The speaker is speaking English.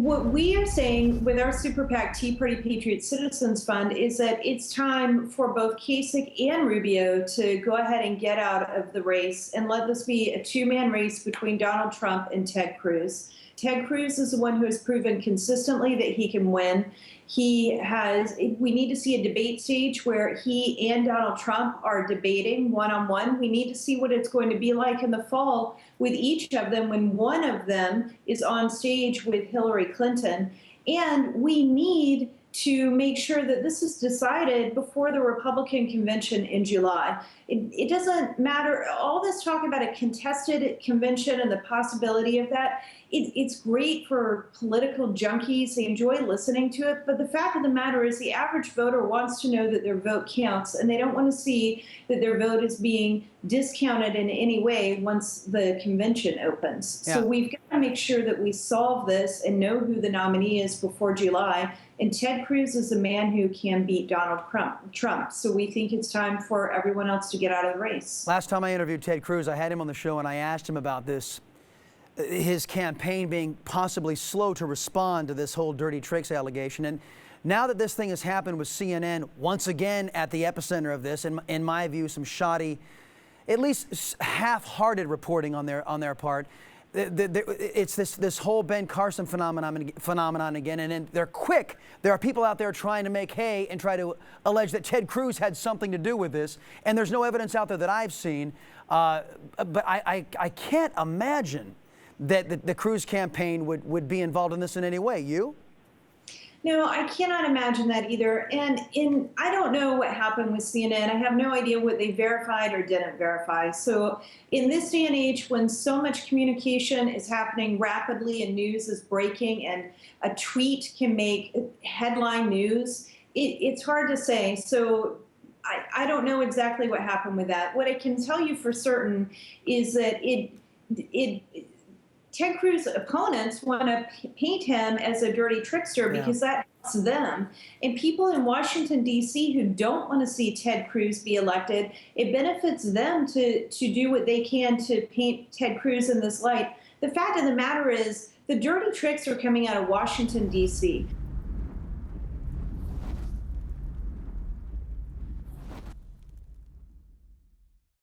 What we are saying with our super PAC Tea Party Patriot Citizens Fund is that it's time for both Kasich and Rubio to go ahead and get out of the race and let this be a two-man race between Donald Trump and Ted Cruz. Ted Cruz is the one who has proven consistently that he can win. We need to see a debate stage where he and Donald Trump are debating one-on-one. We need to see what it's going to be like in the fall with each of them when one of them is on stage with Hillary Clinton. And we need to make sure that this is decided before the Republican convention in July. It doesn't matter, all this talk about a contested convention and the possibility of that, it's great for political junkies. They enjoy listening to it. But the fact of the matter is the average voter wants to know that their vote counts, and they don't want to see that their vote is being discounted in any way once the convention opens. Yeah. So we've got to make sure that we solve this and know who the nominee is before July. And Ted Cruz is the man who can beat Donald Trump. So we think it's time for everyone else to get out of the race. Last time I interviewed Ted Cruz, I had him on the show and I asked him about his campaign being possibly slow to respond to this whole dirty tricks allegation. And now that this thing has happened with CNN, once again at the epicenter of this, in my view, some shoddy, at least half-hearted reporting on their part. It's this whole Ben Carson phenomenon again, and then they're quick. There are people out there trying to make hay and try to allege that Ted Cruz had something to do with this, and there's no evidence out there that I've seen. But I can't imagine that the Cruz campaign would be involved in this in any way. You? No, I cannot imagine that either. And I don't know what happened with CNN. I have no idea what they verified or didn't verify. So in this day and age, when so much communication is happening rapidly and news is breaking and a tweet can make headline news, it's hard to say. So I don't know exactly what happened with that. What I can tell you for certain is that Ted Cruz's opponents want to paint him as a dirty trickster because that helps them. And people in Washington, D.C. who don't want to see Ted Cruz be elected, it benefits them to do what they can to paint Ted Cruz in this light. The fact of the matter is the dirty tricks are coming out of Washington, D.C.